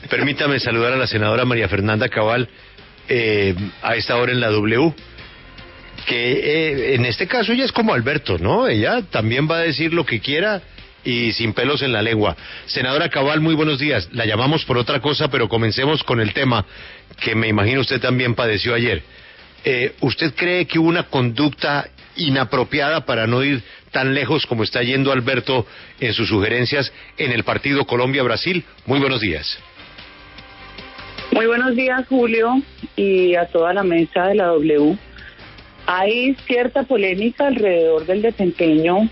Permítame saludar a la senadora María Fernanda Cabal a esta hora en la W, que en este caso ella es como Alberto, ¿no? Ella también va a decir lo que quiera y sin pelos en la lengua. Senadora Cabal, muy buenos días. La llamamos por otra cosa, pero comencemos con el tema que me imagino usted también padeció ayer. ¿Usted cree que hubo una conducta inapropiada, para no ir tan lejos como está yendo Alberto en sus sugerencias, en el partido Colombia-Brasil? Muy buenos días. Muy buenos días, Julio, y a toda la mesa de la W. Hay cierta polémica alrededor del desempeño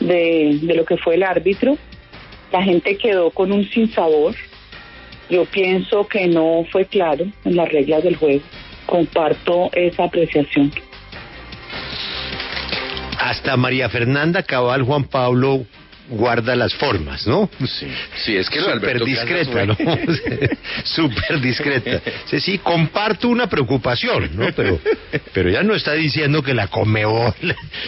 de lo que fue el árbitro. La gente quedó con un sinsabor. Yo pienso que no fue claro en las reglas del juego. Comparto esa apreciación. Hasta María Fernanda Cabal, Juan Pablo, guarda las formas, ¿no? Sí, es que súper discreta, ¿no? Súper discreta. Sí, comparto una preocupación, ¿no? Pero ya no está diciendo que la Conmebol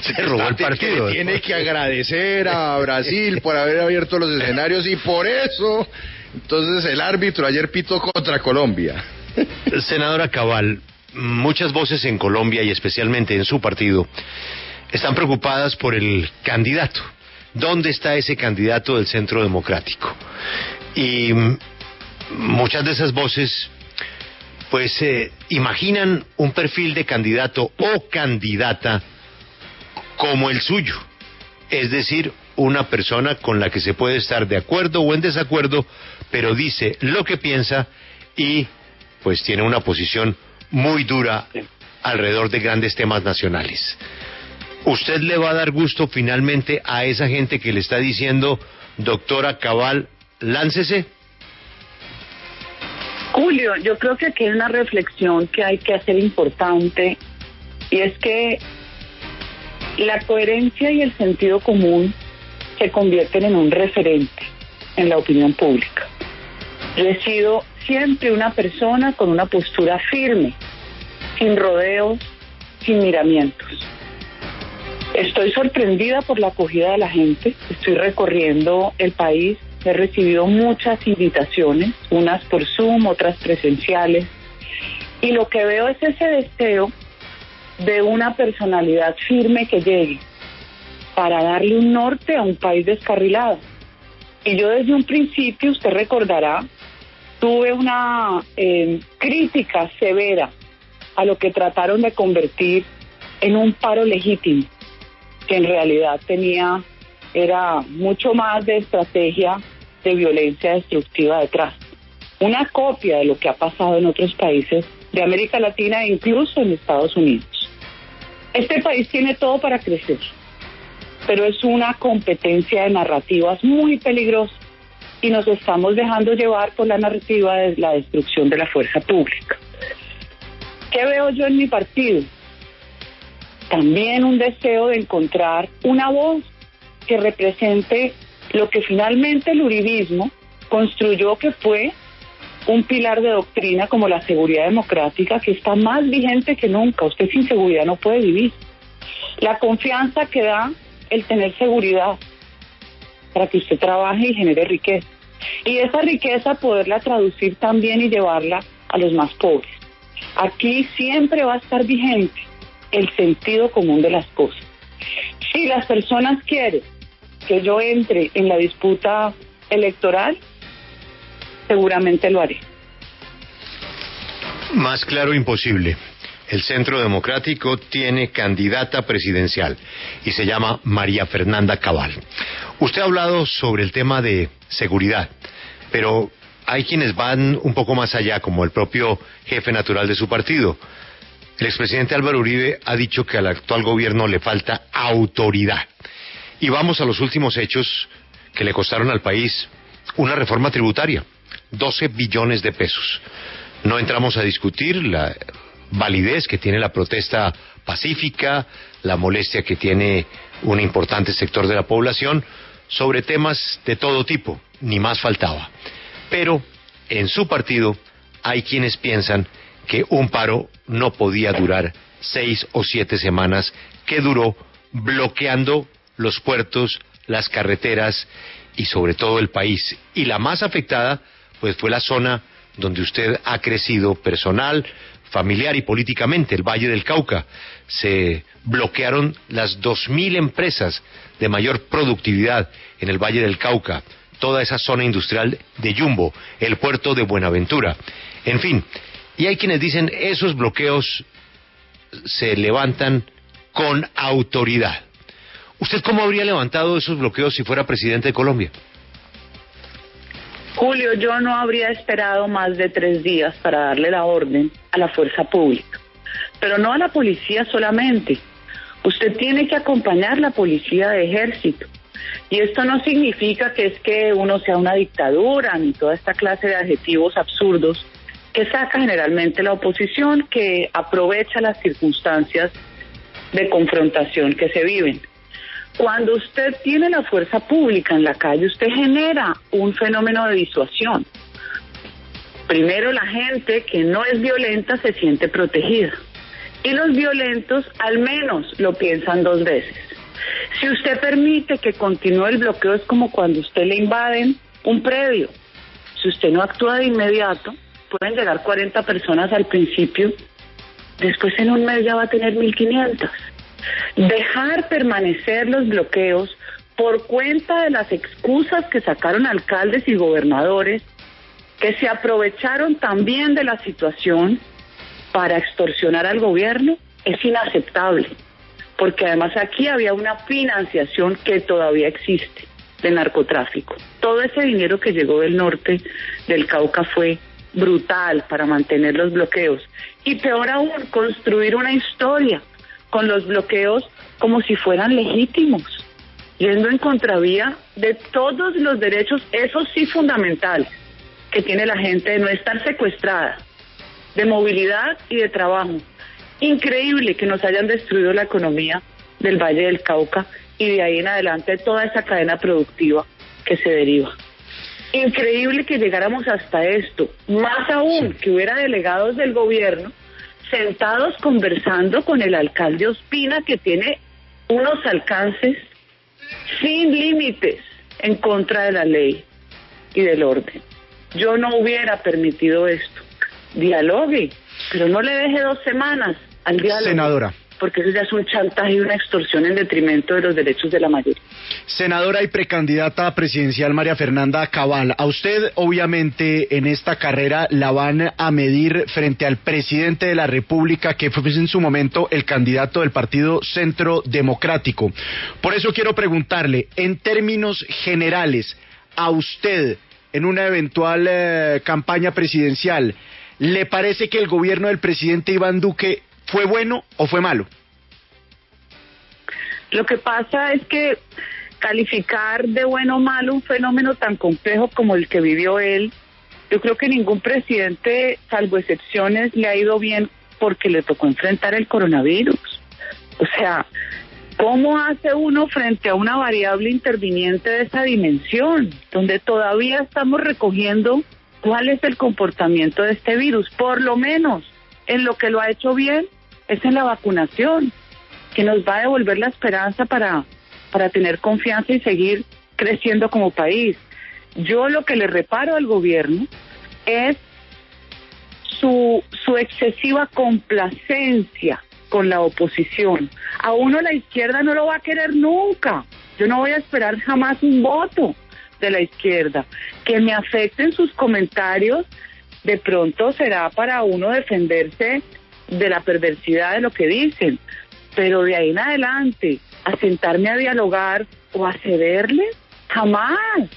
se robó el partido. Tiene que agradecer a Brasil por haber abierto los escenarios y por eso, entonces el árbitro ayer pitó contra Colombia. Senadora Cabal, muchas voces en Colombia y especialmente en su partido están preocupadas por el candidato. ¿Dónde está ese candidato del Centro Democrático? Y muchas de esas voces, pues, imaginan un perfil de candidato o candidata como el suyo. Es decir, una persona con la que se puede estar de acuerdo o en desacuerdo, pero dice lo que piensa y, pues, tiene una posición muy dura alrededor de grandes temas nacionales. ¿Usted le va a dar gusto finalmente a esa gente que le está diciendo, doctora Cabal, láncese? Julio, yo creo que aquí hay una reflexión que hay que hacer importante, y es que la coherencia y el sentido común se convierten en un referente en la opinión pública. Yo he sido siempre una persona con una postura firme, sin rodeos, sin miramientos. Estoy sorprendida por la acogida de la gente. Estoy recorriendo el país. He recibido muchas invitaciones, unas por Zoom, otras presenciales. Y lo que veo es ese deseo de una personalidad firme que llegue para darle un norte a un país descarrilado. Y yo desde un principio, usted recordará, tuve una crítica severa a lo que trataron de convertir en un paro legítimo, que en realidad era mucho más de estrategia de violencia destructiva detrás. Una copia de lo que ha pasado en otros países de América Latina e incluso en Estados Unidos. Este país tiene todo para crecer, pero es una competencia de narrativas muy peligrosa y nos estamos dejando llevar por la narrativa de la destrucción de la fuerza pública. ¿Qué veo yo en mi partido? También un deseo de encontrar una voz que represente lo que finalmente el uribismo construyó, que fue un pilar de doctrina como la seguridad democrática, que está más vigente que nunca. Usted sin seguridad no puede vivir. La confianza que da el tener seguridad para que usted trabaje y genere riqueza. Y esa riqueza poderla traducir también y llevarla a los más pobres. Aquí siempre va a estar vigente el sentido común de las cosas. Si las personas quieren que yo entre en la disputa electoral, seguramente lo haré. Más claro imposible. El Centro Democrático tiene candidata presidencial y se llama María Fernanda Cabal. Usted ha hablado sobre el tema de seguridad, pero hay quienes van un poco más allá, como el propio jefe natural de su partido. El expresidente Álvaro Uribe ha dicho que al actual gobierno le falta autoridad. Y vamos a los últimos hechos que le costaron al país una reforma tributaria, 12 billones de pesos. No entramos a discutir la validez que tiene la protesta pacífica, la molestia que tiene un importante sector de la población sobre temas de todo tipo, ni más faltaba. Pero en su partido hay quienes piensan que un paro no podía durar 6 o 7 semanas, que duró bloqueando los puertos, las carreteras y sobre todo el país. Y la más afectada, pues fue la zona donde usted ha crecido personal, familiar y políticamente, el Valle del Cauca. Se bloquearon las 2.000 empresas de mayor productividad en el Valle del Cauca, toda esa zona industrial de Yumbo, el puerto de Buenaventura, en fin. Y hay quienes dicen esos bloqueos se levantan con autoridad. ¿Usted cómo habría levantado esos bloqueos si fuera presidente de Colombia? Julio, yo no habría esperado más de 3 días para darle la orden a la fuerza pública, pero no a la policía solamente. Usted tiene que acompañar la policía de ejército. Y esto no significa que es que uno sea una dictadura, ni toda esta clase de adjetivos absurdos que saca generalmente la oposición, que aprovecha las circunstancias de confrontación que se viven. Cuando usted tiene la fuerza pública en la calle, usted genera un fenómeno de disuasión. Primero, la gente que no es violenta se siente protegida. Y los violentos al menos lo piensan 2 veces. Si usted permite que continúe el bloqueo, es como cuando usted le invaden un predio. Si usted no actúa de inmediato, pueden llegar 40 personas al principio, después en un mes ya va a tener 1.500. Dejar permanecer los bloqueos por cuenta de las excusas que sacaron alcaldes y gobernadores, que se aprovecharon también de la situación para extorsionar al gobierno, es inaceptable. Porque además aquí había una financiación que todavía existe del narcotráfico. Todo ese dinero que llegó del norte del Cauca fue brutal para mantener los bloqueos. Y peor aún, construir una historia con los bloqueos como si fueran legítimos, yendo en contravía de todos los derechos, esos sí fundamentales, que tiene la gente de no estar secuestrada, de movilidad y de trabajo. Increíble que nos hayan destruido la economía del Valle del Cauca y de ahí en adelante toda esa cadena productiva que se deriva. Increíble que llegáramos hasta esto, más aún que hubiera delegados del gobierno sentados conversando con el alcalde Ospina, que tiene unos alcances sin límites en contra de la ley y del orden. Yo no hubiera permitido esto. Dialogue, pero no le deje 2 semanas al diálogo. Senadora. Porque eso ya es un chantaje y una extorsión en detrimento de los derechos de la mayoría. Senadora y precandidata presidencial María Fernanda Cabal, a usted obviamente en esta carrera la van a medir frente al presidente de la República, que fue en su momento el candidato del Partido Centro Democrático. Por eso quiero preguntarle, en términos generales, a usted, en una eventual campaña presidencial, ¿le parece que el gobierno del presidente Iván Duque fue bueno o fue malo? Lo que pasa es que calificar de bueno o malo un fenómeno tan complejo como el que vivió él, yo creo que ningún presidente, salvo excepciones, le ha ido bien porque le tocó enfrentar el coronavirus. O sea, ¿cómo hace uno frente a una variable interviniente de esa dimensión, donde todavía estamos recogiendo cuál es el comportamiento de este virus? Por lo menos en lo que lo ha hecho bien es en la vacunación, que nos va a devolver la esperanza para tener confianza y seguir creciendo como país. Yo lo que le reparo al gobierno es su excesiva complacencia con la oposición. A uno la izquierda no lo va a querer nunca. Yo no voy a esperar jamás un voto de la izquierda. Que me afecten sus comentarios, de pronto será para uno defenderse de la perversidad de lo que dicen, pero de ahí en adelante, a sentarme a dialogar o a cederle, jamás.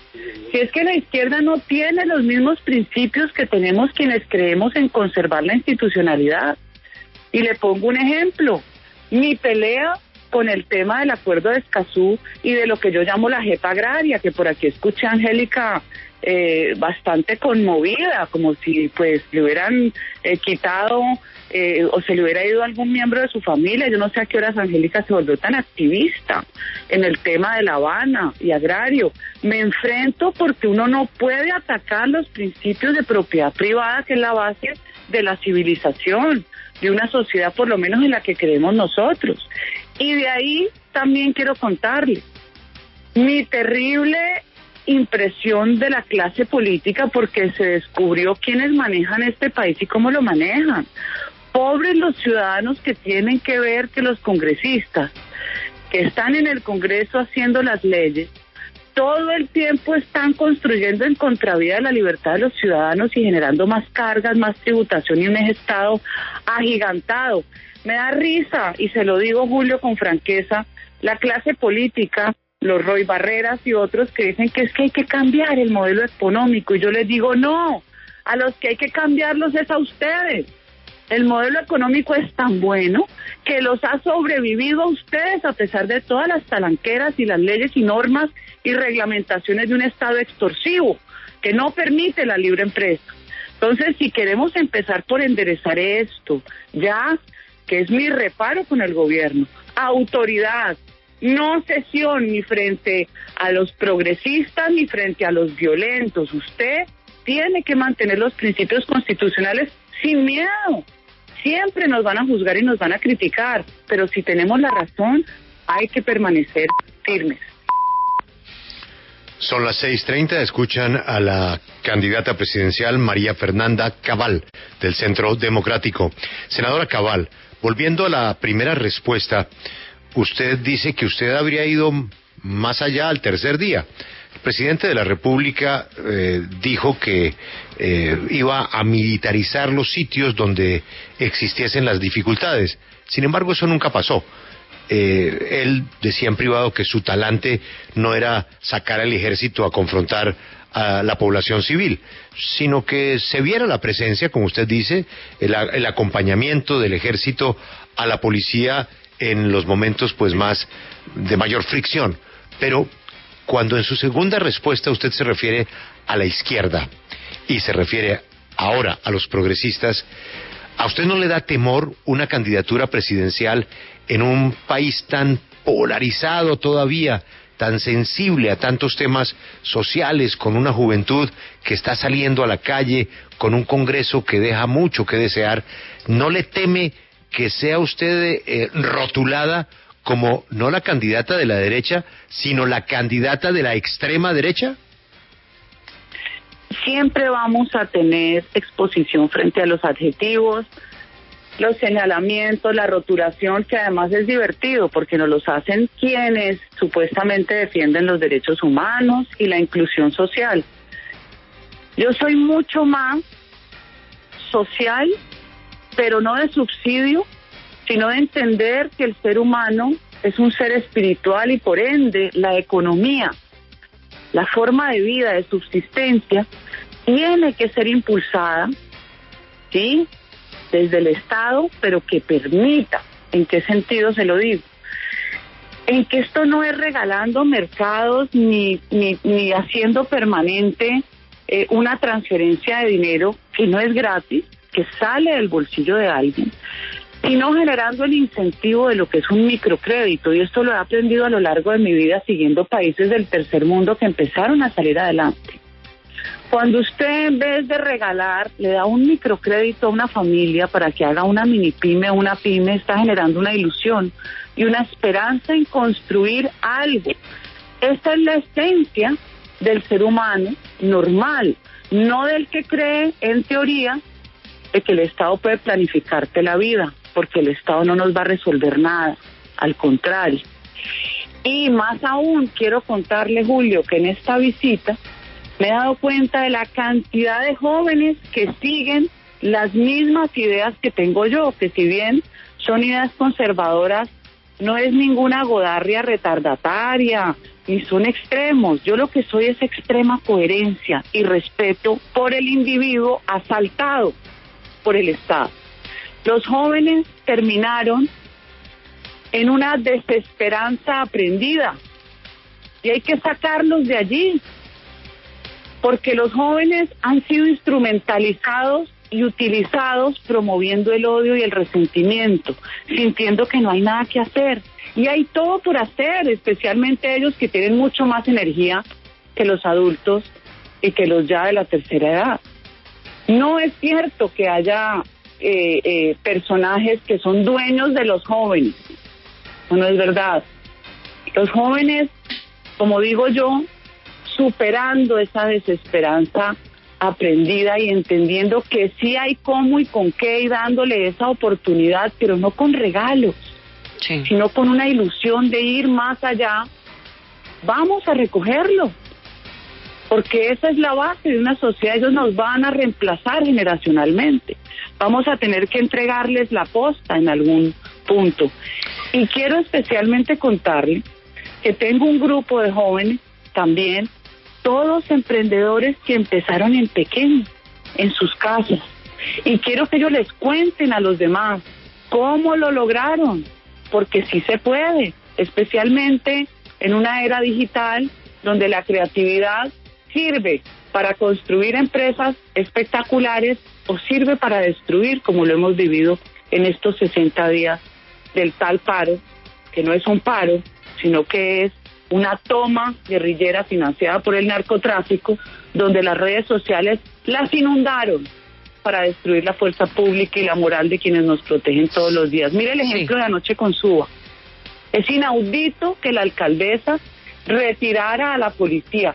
Si es que la izquierda no tiene los mismos principios que tenemos quienes creemos en conservar la institucionalidad. Y le pongo un ejemplo, mi pelea con el tema del acuerdo de Escazú y de lo que yo llamo la JEP agraria, que por aquí escuché a Angélica bastante conmovida, como si pues le hubieran quitado o se le hubiera ido algún miembro de su familia. Yo no sé a qué horas Angélica se volvió tan activista en el tema de La Habana y agrario. Me enfrento porque uno no puede atacar los principios de propiedad privada, que es la base de la civilización, de una sociedad por lo menos en la que creemos nosotros. Y de ahí también quiero contarle mi terrible impresión de la clase política porque se descubrió quiénes manejan este país y cómo lo manejan. Pobres los ciudadanos que tienen que ver que los congresistas que están en el Congreso haciendo las leyes todo el tiempo están construyendo en contravía de la libertad de los ciudadanos y generando más cargas, más tributación y un Estado agigantado. Me da risa, y se lo digo, Julio, con franqueza, la clase política, los Roy Barreras y otros que dicen que es que hay que cambiar el modelo económico, y yo les digo, no, a los que hay que cambiarlos es a ustedes. El modelo económico es tan bueno que los ha sobrevivido a ustedes a pesar de todas las talanqueras y las leyes y normas y reglamentaciones de un Estado extorsivo que no permite la libre empresa. Entonces, si queremos empezar por enderezar esto, ya que es mi reparo con el gobierno, autoridad, no cesión ni frente a los progresistas ni frente a los violentos. Usted tiene que mantener los principios constitucionales sin miedo. Siempre nos van a juzgar y nos van a criticar, pero si tenemos la razón, hay que permanecer firmes. Son las 6:30, escuchan a la candidata presidencial María Fernanda Cabal, del Centro Democrático. Senadora Cabal, volviendo a la primera respuesta, usted dice que usted habría ido más allá al tercer día. El presidente de la República dijo que iba a militarizar los sitios donde existiesen las dificultades. Sin embargo, eso nunca pasó. Él decía en privado que su talante no era sacar al ejército a confrontar a la población civil, sino que se viera la presencia, como usted dice, el acompañamiento del ejército a la policía en los momentos pues más de mayor fricción. Pero cuando en su segunda respuesta usted se refiere a la izquierda y se refiere ahora a los progresistas, ¿a usted no le da temor una candidatura presidencial en un país tan polarizado todavía, tan sensible a tantos temas sociales, con una juventud que está saliendo a la calle, con un Congreso que deja mucho que desear? ¿No le teme que sea usted rotulada como no la candidata de la derecha, sino la candidata de la extrema derecha? Siempre vamos a tener exposición frente a los adjetivos, los señalamientos, la rotulación, que además es divertido porque nos los hacen quienes supuestamente defienden los derechos humanos y la inclusión social. Yo soy mucho más social, pero no de subsidio, sino de entender que el ser humano es un ser espiritual y por ende la economía, la forma de vida, de subsistencia, tiene que ser impulsada, ¿sí?, desde el Estado, pero que permita. ¿En qué sentido se lo digo? En que esto no es regalando mercados ni haciendo permanente una transferencia de dinero que no es gratis, que sale del bolsillo de alguien, sino generando el incentivo de lo que es un microcrédito. Y esto lo he aprendido a lo largo de mi vida siguiendo países del tercer mundo que empezaron a salir adelante. Cuando usted, en vez de regalar, le da un microcrédito a una familia para que haga una mini pyme o una pyme, está generando una ilusión y una esperanza en construir algo. Esta es la esencia del ser humano normal, no del que cree, en teoría, de que el Estado puede planificarte la vida, porque el Estado no nos va a resolver nada, al contrario. Y más aún, quiero contarle, Julio, que en esta visita me he dado cuenta de la cantidad de jóvenes que siguen las mismas ideas que tengo yo, que si bien son ideas conservadoras, no es ninguna godarria retardataria, ni son extremos. Yo lo que soy es extrema coherencia y respeto por el individuo asaltado por el Estado. Los jóvenes terminaron en una desesperanza aprendida y hay que sacarlos de allí, porque los jóvenes han sido instrumentalizados y utilizados promoviendo el odio y el resentimiento, sintiendo que no hay nada que hacer. Y hay todo por hacer, especialmente ellos que tienen mucho más energía que los adultos y que los ya de la tercera edad. No es cierto que haya personajes que son dueños de los jóvenes. No es verdad. Los jóvenes, como digo yo, superando esa desesperanza aprendida y entendiendo que sí hay cómo y con qué y dándole esa oportunidad, pero no con regalos, sino con una ilusión de ir más allá. Vamos a recogerlo, porque esa es la base de una sociedad. Ellos nos van a reemplazar generacionalmente. Vamos a tener que entregarles la posta en algún punto. Y quiero especialmente contarle que tengo un grupo de jóvenes también, todos emprendedores que empezaron en pequeño, en sus casas. Y quiero que ellos les cuenten a los demás cómo lo lograron, porque sí se puede, especialmente en una era digital donde la creatividad sirve para construir empresas espectaculares o sirve para destruir, como lo hemos vivido en estos 60 días del tal paro, que no es un paro, sino que es una toma guerrillera financiada por el narcotráfico, donde las redes sociales las inundaron para destruir la fuerza pública y la moral de quienes nos protegen todos los días. Mire el ejemplo de anoche con Suba. Es inaudito que la alcaldesa retirara a la policía.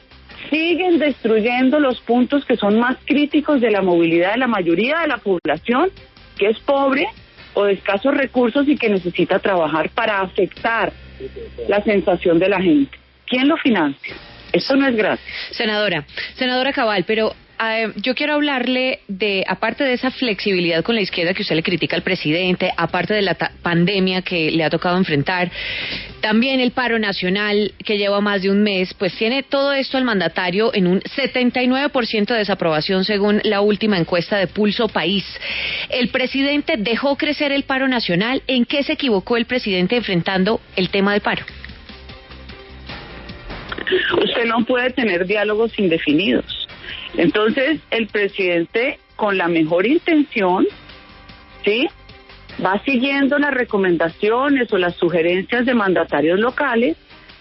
Siguen destruyendo los puntos que son más críticos de la movilidad de la mayoría de la población, que es pobre o de escasos recursos y que necesita trabajar para afectar la sensación de la gente. ¿Quién lo financia? Eso no es gratis. Senadora Cabal, pero yo quiero hablarle de, aparte de esa flexibilidad con la izquierda que usted le critica al presidente, aparte de la pandemia que le ha tocado enfrentar, también el paro nacional que lleva más de un mes, pues tiene todo esto al mandatario en un 79% de desaprobación según la última encuesta de Pulso País. El presidente dejó crecer el paro nacional. ¿En qué se equivocó el presidente enfrentando el tema del paro? Usted no puede tener diálogos indefinidos. Entonces, el presidente, con la mejor intención, ¿sí?, va siguiendo las recomendaciones o las sugerencias de mandatarios locales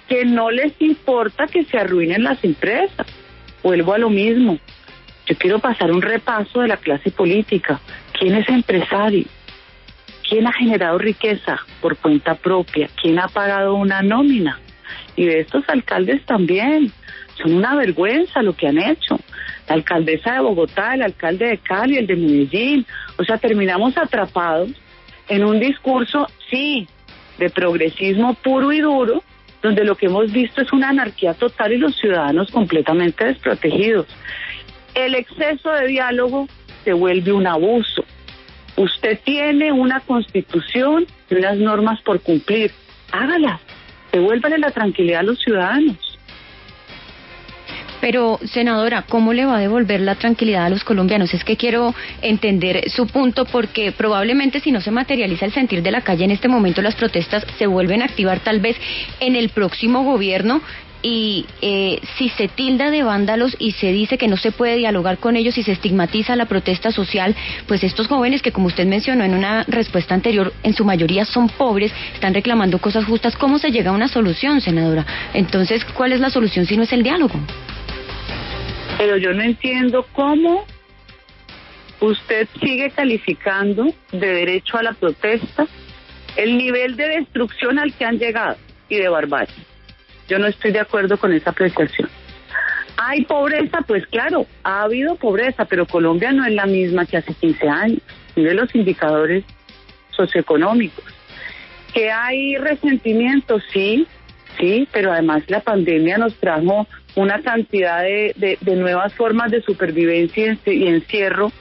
que no les importa que se arruinen las empresas. Vuelvo a lo mismo. Yo quiero pasar un repaso de la clase política. ¿Quién es empresario? ¿Quién ha generado riqueza por cuenta propia? ¿Quién ha pagado una nómina? Y de estos alcaldes también. Son una vergüenza lo que han hecho. La alcaldesa de Bogotá, el alcalde de Cali, el de Medellín. O sea, terminamos atrapados en un discurso, sí, de progresismo puro y duro, donde lo que hemos visto es una anarquía total y los ciudadanos completamente desprotegidos. El exceso de diálogo se vuelve un abuso. Usted tiene una constitución y unas normas por cumplir. Hágalas. Devuélvale la tranquilidad a los ciudadanos. Pero, senadora, ¿cómo le va a devolver la tranquilidad a los colombianos? Es que quiero entender su punto, porque probablemente si no se materializa el sentir de la calle en este momento, las protestas se vuelven a activar tal vez en el próximo gobierno, y si se tilda de vándalos y se dice que no se puede dialogar con ellos y se estigmatiza la protesta social, pues estos jóvenes que, como usted mencionó en una respuesta anterior, en su mayoría son pobres, están reclamando cosas justas. ¿Cómo se llega a una solución, senadora? Entonces, ¿cuál es la solución si no es el diálogo? Pero yo no entiendo cómo usted sigue calificando de derecho a la protesta el nivel de destrucción al que han llegado y de barbarie. Yo no estoy de acuerdo con esa apreciación. ¿Hay pobreza? Pues claro, ha habido pobreza, pero Colombia no es la misma que hace 15 años. Mire los indicadores socioeconómicos. ¿Que hay resentimiento? Sí, pero además la pandemia nos trajo una cantidad de nuevas formas de supervivencia y encierro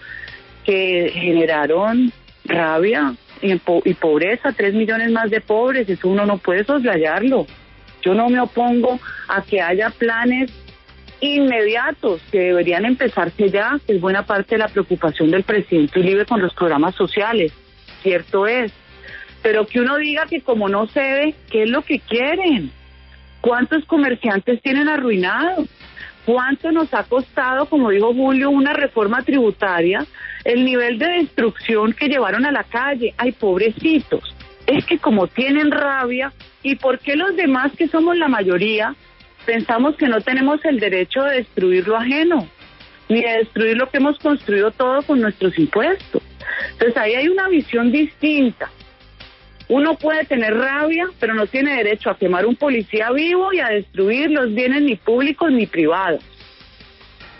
que generaron rabia y pobreza. 3 millones más de pobres, eso uno no puede soslayarlo. Yo no me opongo a que haya planes inmediatos que deberían empezarse ya, que es buena parte de la preocupación del presidente Uribe con los programas sociales, cierto es, pero que uno diga que como no se ve, ¿qué es lo que quieren? ¿Cuántos comerciantes tienen arruinados? ¿Cuánto nos ha costado, como dijo Julio, una reforma tributaria? El nivel de destrucción que llevaron a la calle. ¡Ay, pobrecitos! Es que como tienen rabia, ¿y por qué los demás, que somos la mayoría, pensamos que no tenemos el derecho de destruir lo ajeno, ni de destruir lo que hemos construido todo con nuestros impuestos? Entonces ahí hay una visión distinta. Uno puede tener rabia, pero no tiene derecho a quemar un policía vivo y a destruir los bienes ni públicos ni privados.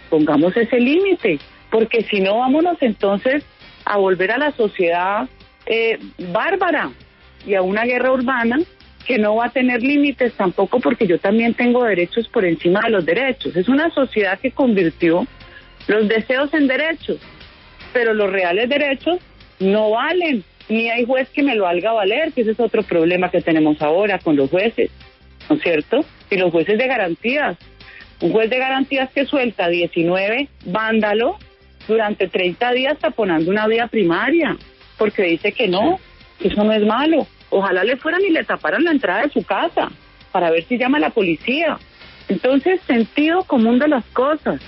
Pongamos ese límite, porque si no, vámonos entonces a volver a la sociedad bárbara y a una guerra urbana que no va a tener límites tampoco, porque yo también tengo derechos por encima de los derechos. Es una sociedad que convirtió los deseos en derechos, pero los reales derechos no valen, ni hay juez que me lo haga valer, que ese es otro problema que tenemos ahora con los jueces, ¿no es cierto? Y los jueces de garantías. Un juez de garantías que suelta 19 vándalos durante 30 días taponando una vía primaria, porque dice que no, eso no es malo. Ojalá le fueran y le taparan la entrada de su casa, para ver si llama a la policía. Entonces, sentido común de las cosas.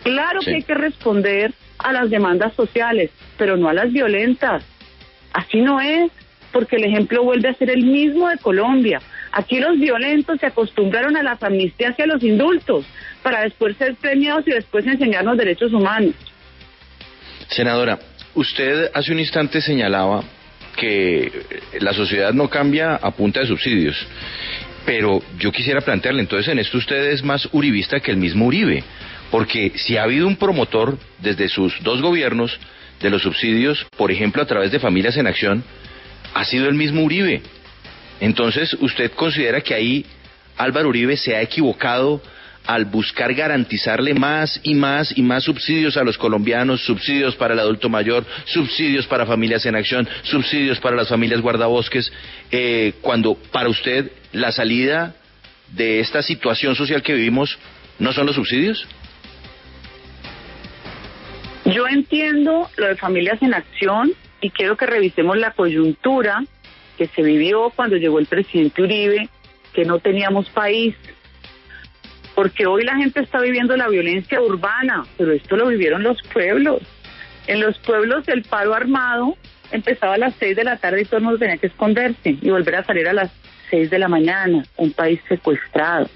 Claro que hay que responder a las demandas sociales, pero no a las violentas. Así no es, porque el ejemplo vuelve a ser el mismo de Colombia. Aquí los violentos se acostumbraron a las amnistías y a los indultos, para después ser premiados y después enseñarnos derechos humanos. Senadora, usted hace un instante señalaba que la sociedad no cambia a punta de subsidios, pero yo quisiera plantearle, entonces en esto usted es más uribista que el mismo Uribe, porque si ha habido un promotor desde sus dos gobiernos de los subsidios, por ejemplo a través de Familias en Acción, ha sido el mismo Uribe. Entonces, ¿usted considera que ahí Álvaro Uribe se ha equivocado al buscar garantizarle más y más y más subsidios a los colombianos, subsidios para el adulto mayor, subsidios para Familias en Acción, subsidios para las familias guardabosques, cuando para usted la salida de esta situación social que vivimos no son los subsidios? Yo entiendo lo de Familias en Acción y quiero que revisemos la coyuntura que se vivió cuando llegó el presidente Uribe, que no teníamos país, porque hoy la gente está viviendo la violencia urbana, pero esto lo vivieron los pueblos. En los pueblos el paro armado empezaba a las 6 de la tarde y todo el mundo tenía que esconderse y volver a salir a las 6 de la mañana, un país secuestrado.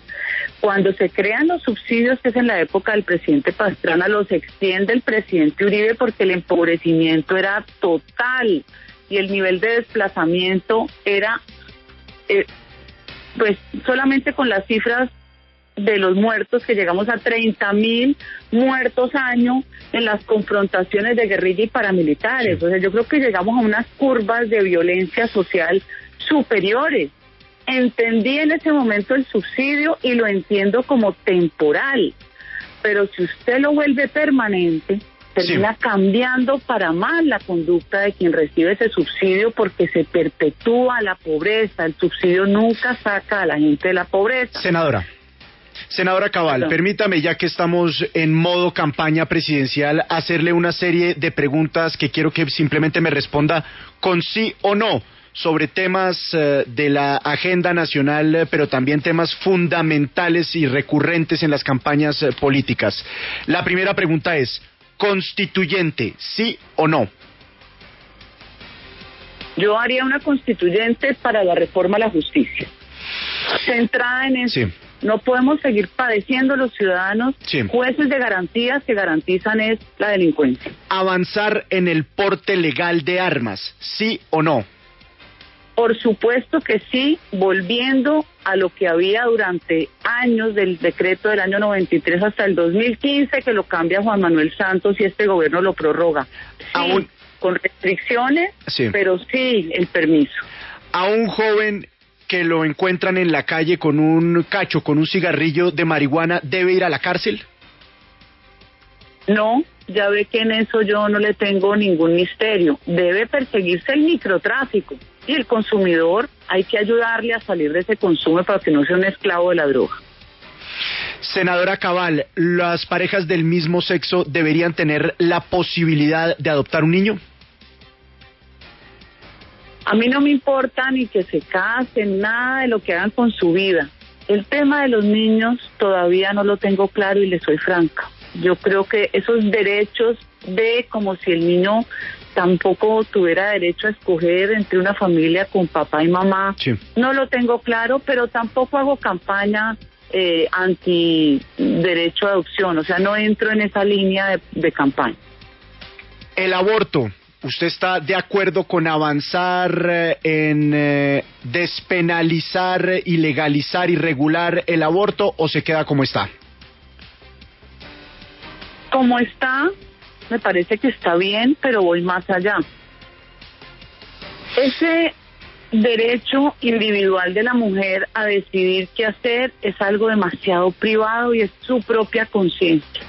Cuando se crean los subsidios, que es en la época del presidente Pastrana, los extiende el presidente Uribe porque el empobrecimiento era total y el nivel de desplazamiento era, pues solamente con las cifras de los muertos, que llegamos a 30.000 muertos año en las confrontaciones de guerrilla y paramilitares. O sea, yo creo que llegamos a unas curvas de violencia social superiores. Entendí en ese momento el subsidio y lo entiendo como temporal, pero si usted lo vuelve permanente, termina cambiando para mal la conducta de quien recibe ese subsidio, porque se perpetúa la pobreza. El subsidio nunca saca a la gente de la pobreza. Senadora Cabal, permítame, ya que estamos en modo campaña presidencial, hacerle una serie de preguntas que quiero que simplemente me responda con sí o no sobre temas de la agenda nacional, pero también temas fundamentales y recurrentes en las campañas políticas. La primera pregunta es: ¿constituyente, sí o no? Yo haría una constituyente para la reforma a la justicia, centrada en eso. Sí. No podemos seguir padeciendo los ciudadanos jueces de garantías que garantizan es la delincuencia. ¿Avanzar en el porte legal de armas, sí o no? Por supuesto que sí, volviendo a lo que había durante años del decreto del año 93 hasta el 2015, que lo cambia Juan Manuel Santos y este gobierno lo prorroga. Sí, con restricciones, pero sí el permiso. A un joven que lo encuentran en la calle con un cacho, con un cigarrillo de marihuana, ¿debe ir a la cárcel? No, ya ve que en eso yo no le tengo ningún misterio. Debe perseguirse el microtráfico y el consumidor hay que ayudarle a salir de ese consumo para que no sea un esclavo de la droga. Senadora Cabal, ¿las parejas del mismo sexo deberían tener la posibilidad de adoptar un niño? A mí no me importa ni que se casen, nada de lo que hagan con su vida. El tema de los niños todavía no lo tengo claro y le soy franca. Yo creo que esos derechos de como si el niño tampoco tuviera derecho a escoger entre una familia con papá y mamá, no lo tengo claro, pero tampoco hago campaña anti derecho a adopción, o sea, no entro en esa línea de campaña. El aborto ¿usted está de acuerdo con avanzar en despenalizar y legalizar y regular el aborto o se queda como está? Como está, me parece que está bien, pero voy más allá. Ese derecho individual de la mujer a decidir qué hacer es algo demasiado privado y es su propia conciencia.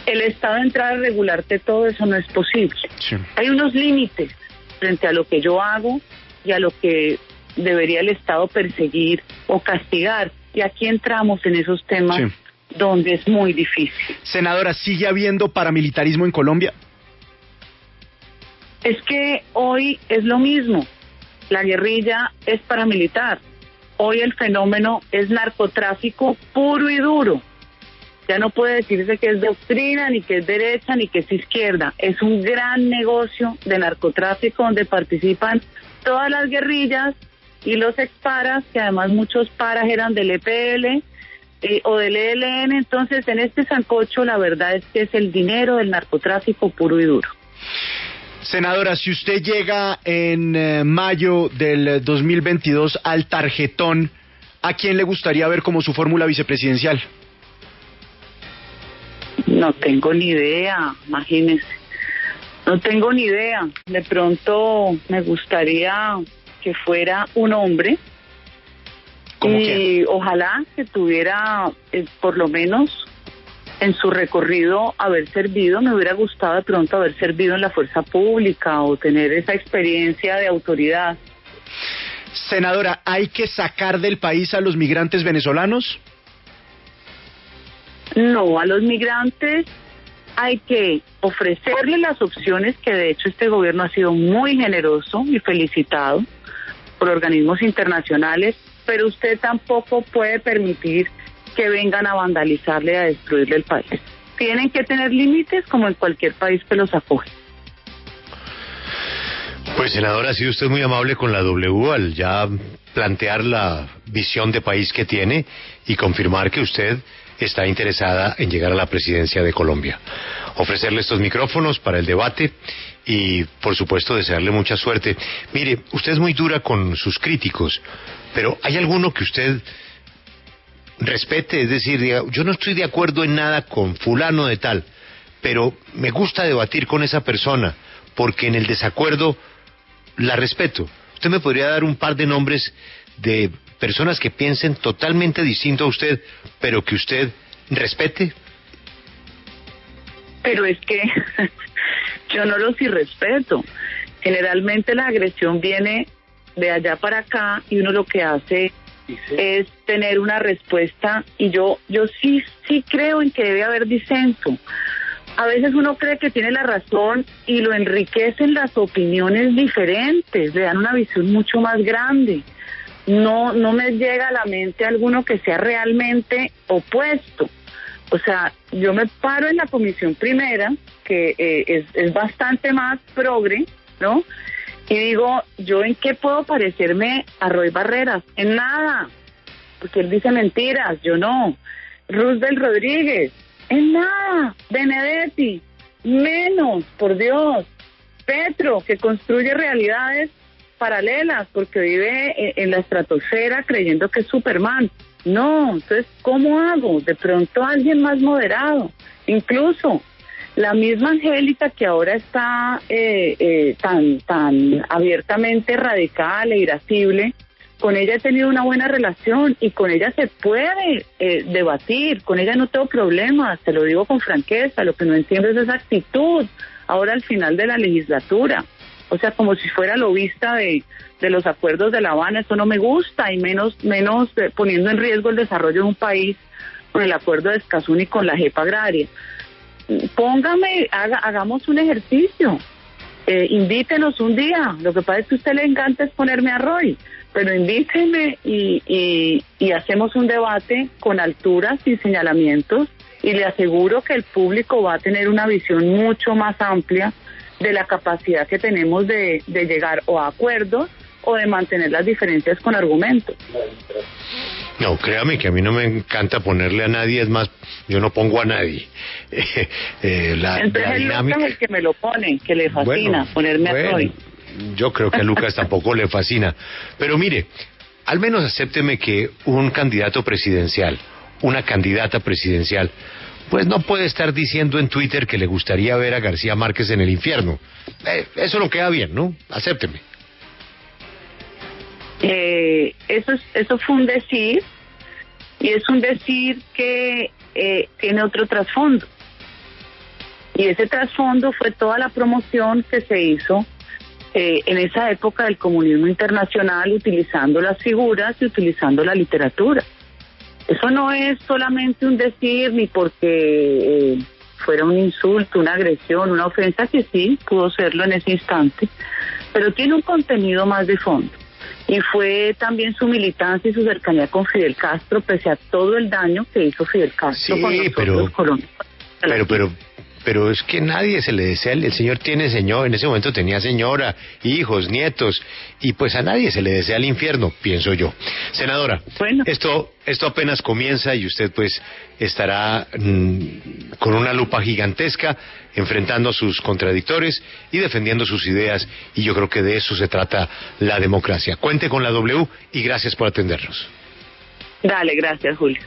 El Estado entrar a regularte todo eso no es posible. Sí. Hay unos límites frente a lo que yo hago y a lo que debería el Estado perseguir o castigar. Y aquí entramos en esos temas donde es muy difícil. Senadora, ¿sigue habiendo paramilitarismo en Colombia? Es que hoy es lo mismo. La guerrilla es paramilitar. Hoy el fenómeno es narcotráfico puro y duro. Ya no puede decirse que es doctrina, ni que es derecha, ni que es izquierda. Es un gran negocio de narcotráfico donde participan todas las guerrillas y los exparas, que además muchos paras eran del EPL o del ELN. Entonces, en este sancocho, la verdad es que es el dinero del narcotráfico puro y duro. Senadora, si usted llega en mayo del 2022 al tarjetón, ¿a quién le gustaría ver como su fórmula vicepresidencial? No tengo ni idea, imagínese. No tengo ni idea. De pronto me gustaría que fuera un hombre. Y ojalá que tuviera, por lo menos en su recorrido, haber servido. Me hubiera gustado de pronto haber servido en la fuerza pública o tener esa experiencia de autoridad. Senadora, ¿hay que sacar del país a los migrantes venezolanos? No, a los migrantes hay que ofrecerles las opciones que de hecho este gobierno ha sido muy generoso y felicitado por organismos internacionales, pero usted tampoco puede permitir que vengan a vandalizarle, a destruirle el país. Tienen que tener límites como en cualquier país que los acoge. Pues senadora, ha sido usted muy amable con la W al ya plantear la visión de país que tiene y confirmar que usted está interesada en llegar a la presidencia de Colombia. Ofrecerle estos micrófonos para el debate y, por supuesto, desearle mucha suerte. Mire, usted es muy dura con sus críticos, pero ¿hay alguno que usted respete? Es decir, diga, yo no estoy de acuerdo en nada con fulano de tal, pero me gusta debatir con esa persona, porque en el desacuerdo la respeto. ¿Usted me podría dar un par de nombres de personas que piensen totalmente distinto a usted, pero que usted respete? Pero es que yo no los irrespeto. Generalmente la agresión viene de allá para acá y uno lo que hace es tener una respuesta, y yo sí creo en que debe haber disenso. A veces uno cree que tiene la razón y lo enriquecen las opiniones diferentes, le dan una visión mucho más grande. No me llega a la mente alguno que sea realmente opuesto. O sea, yo me paro en la comisión primera, que es bastante más progre, ¿no? Y digo, ¿yo en qué puedo parecerme a Roy Barreras? En nada, porque él dice mentiras, yo no. Roosevelt Rodríguez, en nada. Benedetti, menos, por Dios. Petro, que construye realidades paralelas porque vive en la estratosfera creyendo que es Superman. No, entonces, ¿cómo hago? De pronto alguien más moderado. Incluso la misma Angélica, que ahora está tan abiertamente radical e irascible, con ella he tenido una buena relación y con ella se puede debatir, con ella no tengo problemas, te lo digo con franqueza. Lo que no entiendo es esa actitud ahora al final de la legislatura. O sea, como si fuera lobista de los acuerdos de La Habana. Eso no me gusta, y menos poniendo en riesgo el desarrollo de un país con el acuerdo de Escazú y con la JEP agraria. Hagamos un ejercicio, invítenos un día. Lo que pasa es que a usted le encanta es ponerme a Roy, pero invítenme y hacemos un debate con altura, sin señalamientos, y le aseguro que el público va a tener una visión mucho más amplia de la capacidad que tenemos de llegar o a acuerdos o de mantener las diferencias con argumentos. No, créame que a mí no me encanta ponerle a nadie, es más, yo no pongo a nadie. Entonces Lucas es el que me lo pone, que le fascina ponerme a Troy. Yo creo que a Lucas tampoco le fascina. Pero mire, al menos acépteme que un candidato presidencial, una candidata presidencial, pues no puede estar diciendo en Twitter que le gustaría ver a García Márquez en el infierno. Eso no queda bien, ¿no? Acépteme. Eso fue un decir, y es un decir que tiene otro trasfondo. Y ese trasfondo fue toda la promoción que se hizo en esa época del comunismo internacional, utilizando las figuras y utilizando la literatura. Eso no es solamente un decir, ni porque fuera un insulto, una agresión, una ofensa, que sí, pudo serlo en ese instante, pero tiene un contenido más de fondo. Y fue también su militancia y su cercanía con Fidel Castro, pese a todo el daño que hizo Fidel Castro con nosotros, Colombia. Pero es que nadie se le desea, el señor tiene en ese momento tenía señora, hijos, nietos, y pues a nadie se le desea el infierno, pienso yo. Senadora, bueno, esto apenas comienza y usted pues estará con una lupa gigantesca enfrentando a sus contradictores y defendiendo sus ideas, y yo creo que de eso se trata la democracia. Cuente con la W y gracias por atendernos. Dale, gracias, Julio.